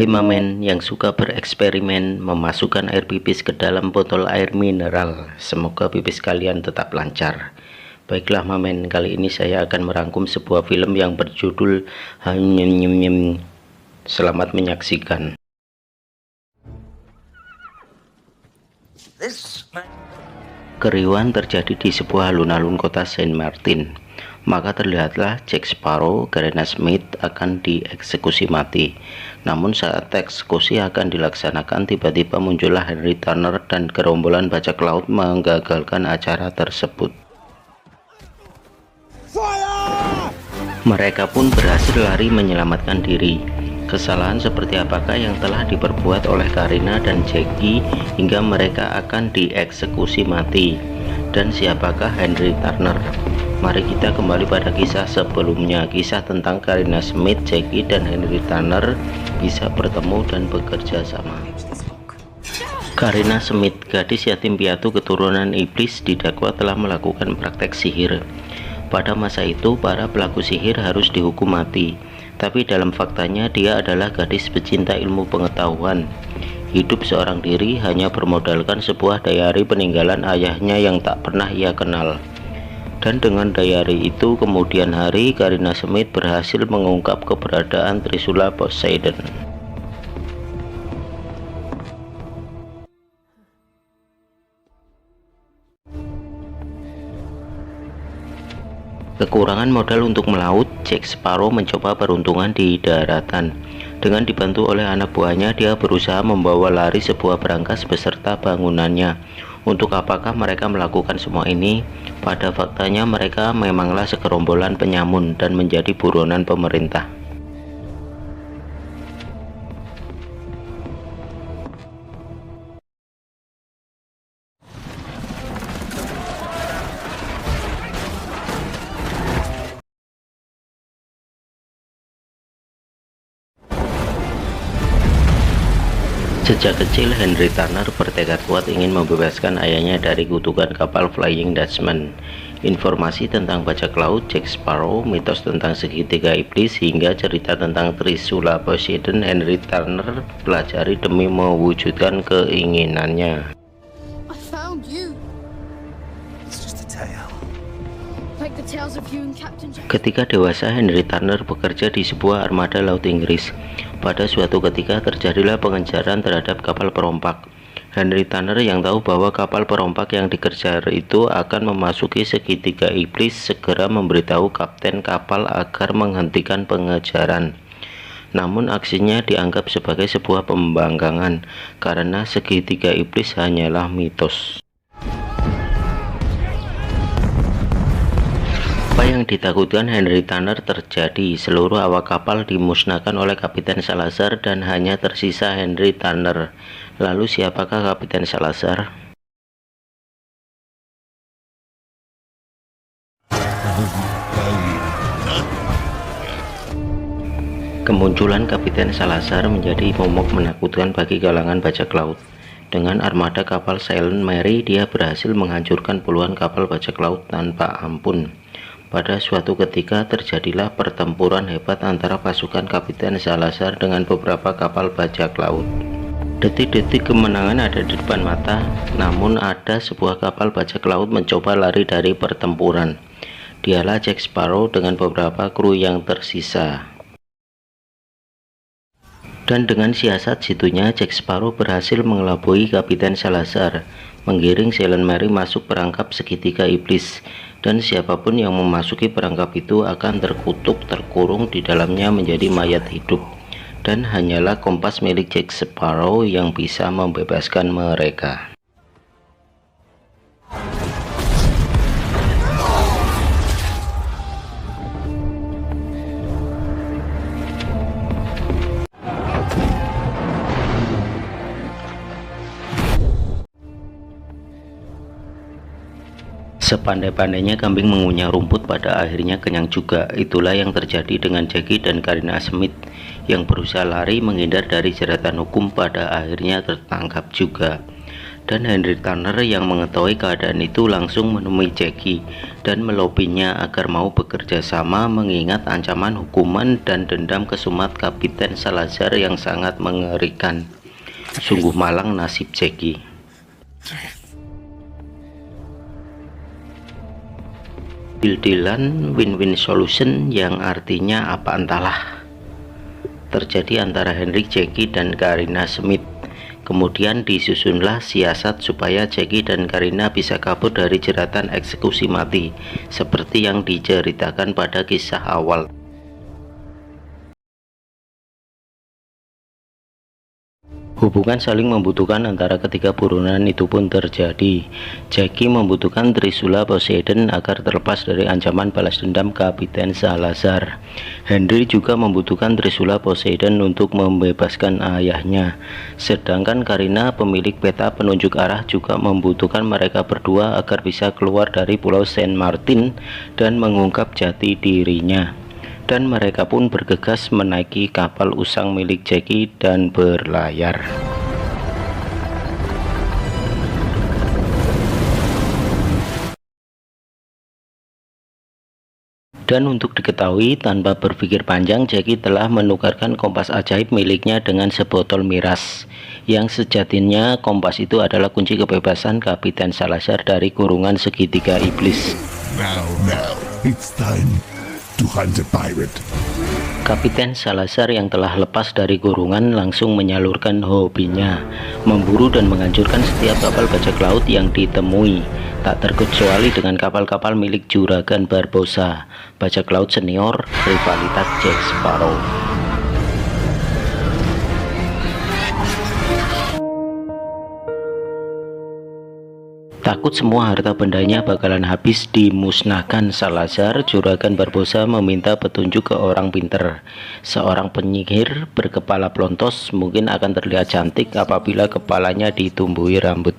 Hai Mamen yang suka bereksperimen memasukkan air pipis ke dalam botol air mineral, semoga pipis kalian tetap lancar. Baiklah Mamen, kali ini saya akan merangkum sebuah film yang berjudul Hanyem. Selamat menyaksikan. Keriuhan terjadi di sebuah alun-alun kota Saint Martin. Maka terlihatlah Jack Sparrow, Garena Smith akan dieksekusi mati. Namun saat eksekusi akan dilaksanakan, tiba-tiba muncullah Henry Turner dan gerombolan bajak laut menggagalkan acara tersebut. Mereka pun berhasil lari menyelamatkan diri. Kesalahan seperti apakah yang telah diperbuat oleh Karina dan Jackie hingga mereka akan dieksekusi mati? Dan siapakah Henry Turner? Mari kita kembali pada kisah sebelumnya, kisah tentang Karina Smith, Jackie, dan Henry Turner bisa bertemu dan bekerja sama. Karina Smith, gadis yatim piatu keturunan iblis, didakwa telah melakukan praktek sihir. Pada masa itu, para pelaku sihir harus dihukum mati. Tapi dalam faktanya, dia adalah gadis pecinta ilmu pengetahuan. Hidup seorang diri hanya bermodalkan sebuah diary peninggalan ayahnya yang tak pernah ia kenal. Dan dengan diary itu, kemudian hari Karina Smith berhasil mengungkap keberadaan Trisula Poseidon. Kekurangan modal untuk melaut, Jack Sparrow mencoba peruntungan di daratan. Dengan dibantu oleh anak buahnya, dia berusaha membawa lari sebuah berangkas beserta bangunannya. Untuk apakah mereka melakukan semua ini? Pada faktanya mereka memanglah segerombolan penyamun dan menjadi buronan pemerintah. Sejak kecil, Henry Turner bertekad kuat ingin membebaskan ayahnya dari kutukan kapal Flying Dutchman. Informasi tentang bajak laut, Jack Sparrow, mitos tentang segitiga iblis, hingga cerita tentang Trisula Poseidon, Henry Turner pelajari demi mewujudkan keinginannya. Ketika dewasa, Henry Turner bekerja di sebuah armada laut Inggris. Pada suatu ketika terjadilah pengejaran terhadap kapal perompak. Henry Turner yang tahu bahwa kapal perompak yang dikejar itu akan memasuki segitiga iblis segera memberitahu kapten kapal agar menghentikan pengejaran. Namun aksinya dianggap sebagai sebuah pembangkangan karena segitiga iblis hanyalah mitos. Apa yang ditakutkan Henry Turner terjadi. Seluruh awak kapal dimusnahkan oleh Kapiten Salazar dan hanya tersisa Henry Turner. Lalu siapakah Kapiten Salazar? Kemunculan Kapiten Salazar menjadi momok menakutkan bagi kalangan bajak laut. Dengan armada kapal Silent Mary, dia berhasil menghancurkan puluhan kapal bajak laut tanpa ampun. Pada suatu ketika terjadilah pertempuran hebat antara pasukan Kapiten Salazar dengan beberapa kapal bajak laut. Detik-detik kemenangan ada di depan mata, namun ada sebuah kapal bajak laut mencoba lari dari pertempuran. Dialah Jack Sparrow dengan beberapa kru yang tersisa. Dan dengan siasat jitunya, Jack Sparrow berhasil mengelabui Kapiten Salazar, menggiring Silent Mary masuk perangkap segitiga iblis. Dan siapapun yang memasuki perangkap itu akan terkurung di dalamnya menjadi mayat hidup. Dan hanyalah kompas milik Jack Sparrow yang bisa membebaskan mereka. Sepandai-pandainya kambing mengunyah rumput, pada akhirnya kenyang juga. Itulah yang terjadi dengan Jackie dan Karina Smith yang berusaha lari menghindar dari jeratan hukum, pada akhirnya tertangkap juga. Dan Henry Tanner yang mengetahui keadaan itu langsung menemui Jackie dan melobinya agar mau bekerja sama mengingat ancaman hukuman dan dendam kesumat Kapiten Salazar yang sangat mengerikan. Sungguh malang nasib Jackie. Deal-dealan win-win solution yang artinya apa entahlah terjadi antara Henry, Jackie, dan Karina Smith. Kemudian disusunlah siasat supaya Jackie dan Karina bisa kabur dari jeratan eksekusi mati seperti yang diceritakan pada kisah awal. Hubungan saling membutuhkan antara ketiga buronan itu pun terjadi. Jackie membutuhkan Trisula Poseidon agar terlepas dari ancaman balas dendam Kapiten Salazar. Henry juga membutuhkan Trisula Poseidon untuk membebaskan ayahnya. Sedangkan Karina, pemilik peta penunjuk arah, juga membutuhkan mereka berdua agar bisa keluar dari Pulau Saint Martin dan mengungkap jati dirinya. Dan mereka pun bergegas menaiki kapal usang milik Jackie dan berlayar. Dan untuk diketahui, tanpa berpikir panjang, Jackie telah menukarkan kompas ajaib miliknya dengan sebotol miras. Yang sejatinya kompas itu adalah kunci kebebasan Kapiten Salazar dari kurungan segitiga iblis. Now, it's time to hunt a pirate. Kapiten Salazar yang telah lepas dari kurungan langsung menyalurkan hobinya, memburu dan menghancurkan setiap kapal bajak laut yang ditemui, tak terkecuali dengan kapal-kapal milik Juragan Barbossa, bajak laut senior rivalitas Jack Sparrow. Takut semua harta bendanya bakalan habis dimusnahkan Salazar, Juragan Barbossa meminta petunjuk ke orang pinter. Seorang penyihir berkepala plontos mungkin akan terlihat cantik apabila kepalanya ditumbuhi rambut.